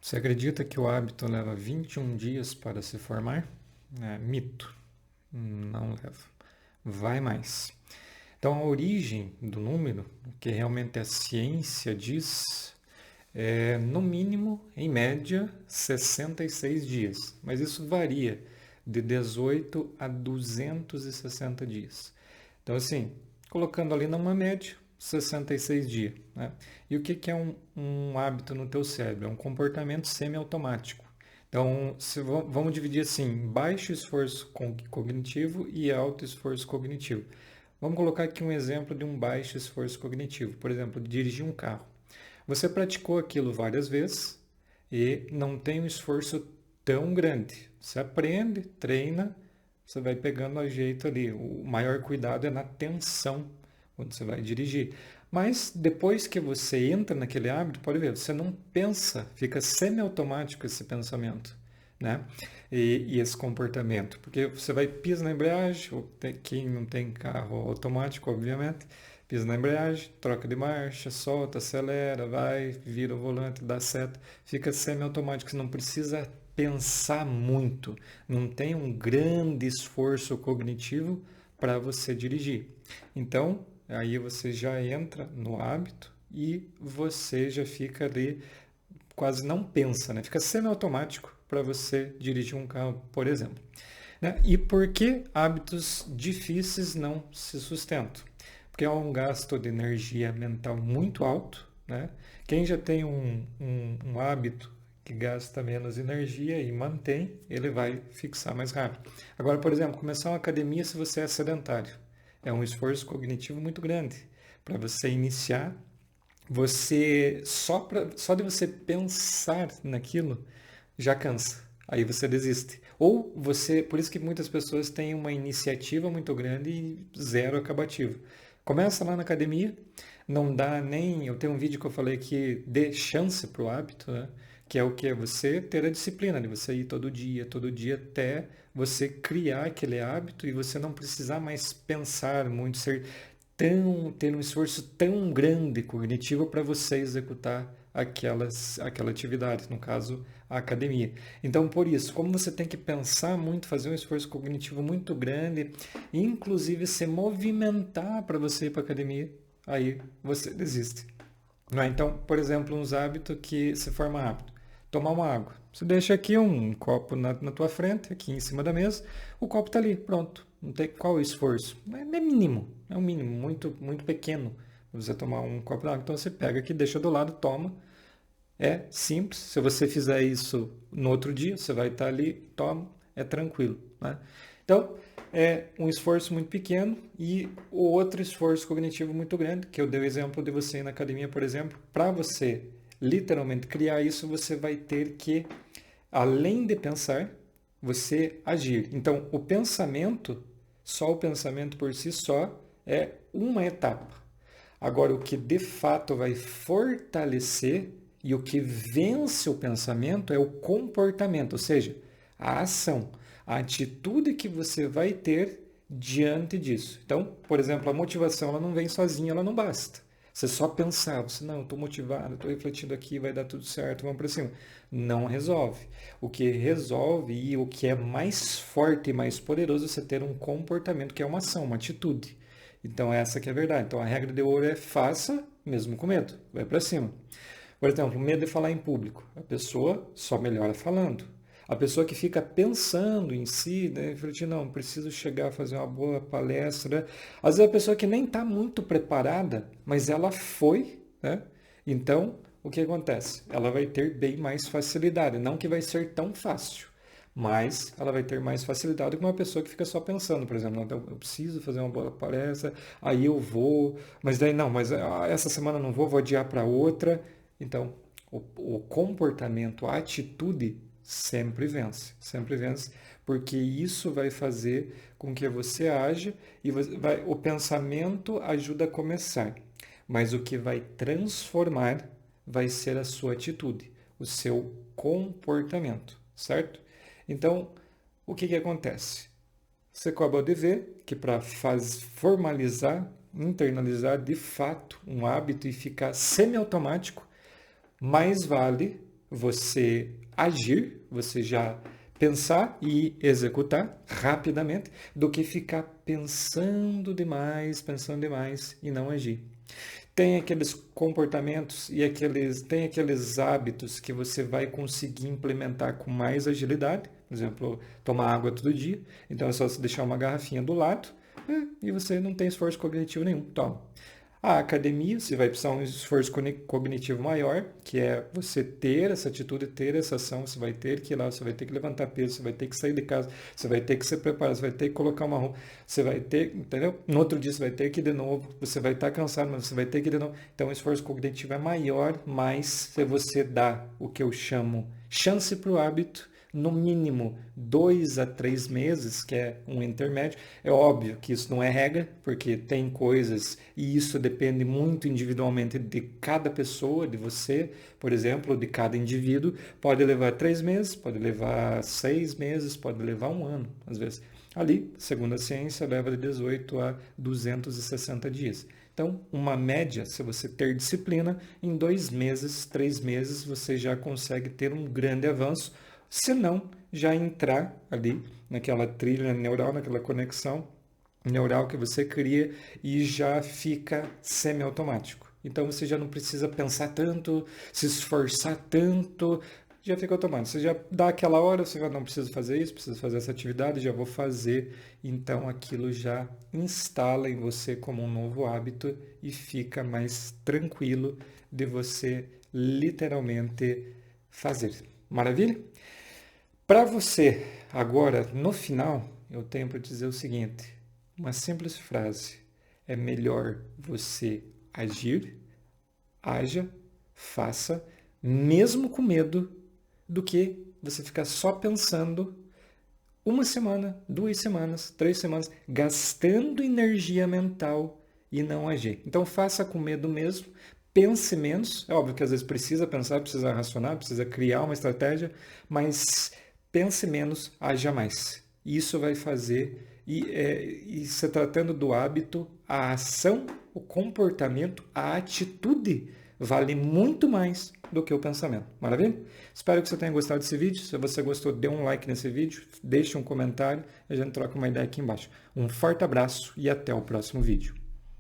Você acredita que o hábito leva 21 dias para se formar? Mito. Não leva. Vai mais. Então, a origem do número, o que realmente a ciência diz, é no mínimo, em média, 66 dias. Mas isso varia de 18 a 260 dias. Então, assim, colocando ali numa média, 66 dias. Né? E o que é um hábito no teu cérebro? É um comportamento semiautomático. Então, vamos dividir assim, baixo esforço cognitivo e alto esforço cognitivo. Vamos colocar aqui um exemplo de um baixo esforço cognitivo. Por exemplo, dirigir um carro. Você praticou aquilo várias vezes e não tem um esforço tão grande. Você aprende, treina, você vai pegando a jeito ali. O maior cuidado é na tensão quando você vai dirigir. Mas depois que você entra naquele hábito, pode ver, você não pensa, fica semi-automático esse pensamento, né? E esse comportamento. Porque você vai pisar na embreagem, quem não tem carro automático, obviamente, pisa na embreagem, troca de marcha, solta, acelera, vai, vira o volante, dá seta, fica semi-automático, você não precisa pensar muito, não tem um grande esforço cognitivo para você dirigir. Então, aí você já entra no hábito e você já fica ali, quase não pensa, né? Fica semi-automático para você dirigir um carro, por exemplo. Né? E por que hábitos difíceis não se sustentam? Porque é um gasto de energia mental muito alto. Né? Quem já tem um hábito que gasta menos energia e mantém, ele vai fixar mais rápido. Agora, por exemplo, começar uma academia se você é sedentário. É um esforço cognitivo muito grande. Para você iniciar, só de você pensar naquilo já cansa. Aí você desiste. Ou você, por isso que muitas pessoas têm uma iniciativa muito grande e zero acabativo. Começa lá na academia, não dá nem. Eu tenho um vídeo que eu falei que dê chance para o hábito, né? Que é o que? Você ter a disciplina de você ir todo dia, até você criar aquele hábito e você não precisar mais pensar muito, ter um esforço tão grande cognitivo para você executar aquela atividade, no caso, a academia. Então, por isso, como você tem que pensar muito, fazer um esforço cognitivo muito grande, inclusive se movimentar para você ir para a academia, aí você desiste. Não é? Então, por exemplo, uns hábitos que se forma rápido. Tomar uma água. Você deixa aqui um copo na tua frente, aqui em cima da mesa, o copo está ali, pronto. Não tem qual o esforço? É mínimo, é um mínimo, muito, muito pequeno você tomar um copo de água. Então você pega aqui, deixa do lado, toma. É simples. Se você fizer isso no outro dia, você vai estar ali, toma, é tranquilo. Né? Então, é um esforço muito pequeno e o outro esforço cognitivo muito grande, que eu dei o exemplo de você ir na academia, por exemplo, para você literalmente criar isso, você vai ter que, além de pensar, você agir. Então, o pensamento, só o pensamento por si só, é uma etapa. Agora, o que de fato vai fortalecer e o que vence o pensamento é o comportamento, ou seja, a ação, a atitude que você vai ter diante disso. Então, por exemplo, a motivação ela não vem sozinha, ela não basta. Você só pensar, você não, estou motivado, estou refletindo aqui, vai dar tudo certo, vamos para cima. Não resolve. O que resolve e o que é mais forte e mais poderoso é você ter um comportamento que é uma ação, uma atitude. Então essa que é a verdade. Então a regra de ouro é faça mesmo com medo, vai para cima. Por exemplo, medo de falar em público. A pessoa só melhora falando. A pessoa que fica pensando em si, né, refletindo, não, preciso chegar a fazer uma boa palestra. Às vezes a pessoa que nem está muito preparada, mas ela foi, né? Então, o que acontece? Ela vai ter bem mais facilidade. Não que vai ser tão fácil, mas ela vai ter mais facilidade que uma pessoa que fica só pensando, por exemplo, não, eu preciso fazer uma boa palestra, aí eu vou, mas daí não, mas essa semana não vou adiar para outra. Então, o comportamento, a atitude sempre vence, porque isso vai fazer com que você haja e o pensamento ajuda a começar, mas o que vai transformar vai ser a sua atitude, o seu comportamento, certo? Então, o que acontece? Você acabou de ver que para formalizar, internalizar de fato um hábito e ficar semiautomático, mais vale você agir, você já pensar e executar rapidamente, do que ficar pensando demais e não agir. Tem aqueles comportamentos e tem aqueles hábitos que você vai conseguir implementar com mais agilidade. Por exemplo, tomar água todo dia. Então é só você deixar uma garrafinha do lado e você não tem esforço cognitivo nenhum. Toma. A academia, você vai precisar de um esforço cognitivo maior, que é você ter essa atitude, ter essa ação, você vai ter que ir lá, você vai ter que levantar peso, você vai ter que sair de casa, você vai ter que se preparar, você vai ter que colocar uma roupa, você vai ter, entendeu? No outro dia você vai ter que ir de novo, você vai estar cansado, mas você vai ter que ir de novo. Então o esforço cognitivo é maior, mas se você dá o que eu chamo chance para o hábito, no mínimo 2 a 3 meses, que é um intermédio. É óbvio que isso não é regra, porque tem coisas, e isso depende muito individualmente de cada pessoa, de você, por exemplo, de cada indivíduo. Pode levar 3 meses, pode levar 6 meses, pode levar um ano, às vezes. Ali, segundo a ciência, leva de 18 a 260 dias. Então, uma média, se você ter disciplina, em 2 meses, 3 meses, você já consegue ter um grande avanço. Se não, já entrar ali naquela trilha neural, naquela conexão neural que você cria e já fica semiautomático. Então você já não precisa pensar tanto, se esforçar tanto, já fica automático. Você já dá aquela hora, você já não precisa fazer isso, precisa fazer essa atividade, já vou fazer. Então aquilo já instala em você como um novo hábito e fica mais tranquilo de você literalmente fazer. Maravilha? Para você, agora, no final, eu tenho para dizer o seguinte: uma simples frase. É melhor você agir, haja, faça, mesmo com medo, do que você ficar só pensando 1 semana, 2 semanas, 3 semanas, gastando energia mental e não agir. Então faça com medo mesmo, pense menos. É óbvio que às vezes precisa pensar, precisa racionar, precisa criar uma estratégia, mas pense menos, haja mais. Isso vai fazer, e se tratando do hábito, a ação, o comportamento, a atitude vale muito mais do que o pensamento. Maravilha? Espero que você tenha gostado desse vídeo. Se você gostou, dê um like nesse vídeo, deixe um comentário e a gente troca uma ideia aqui embaixo. Um forte abraço e até o próximo vídeo.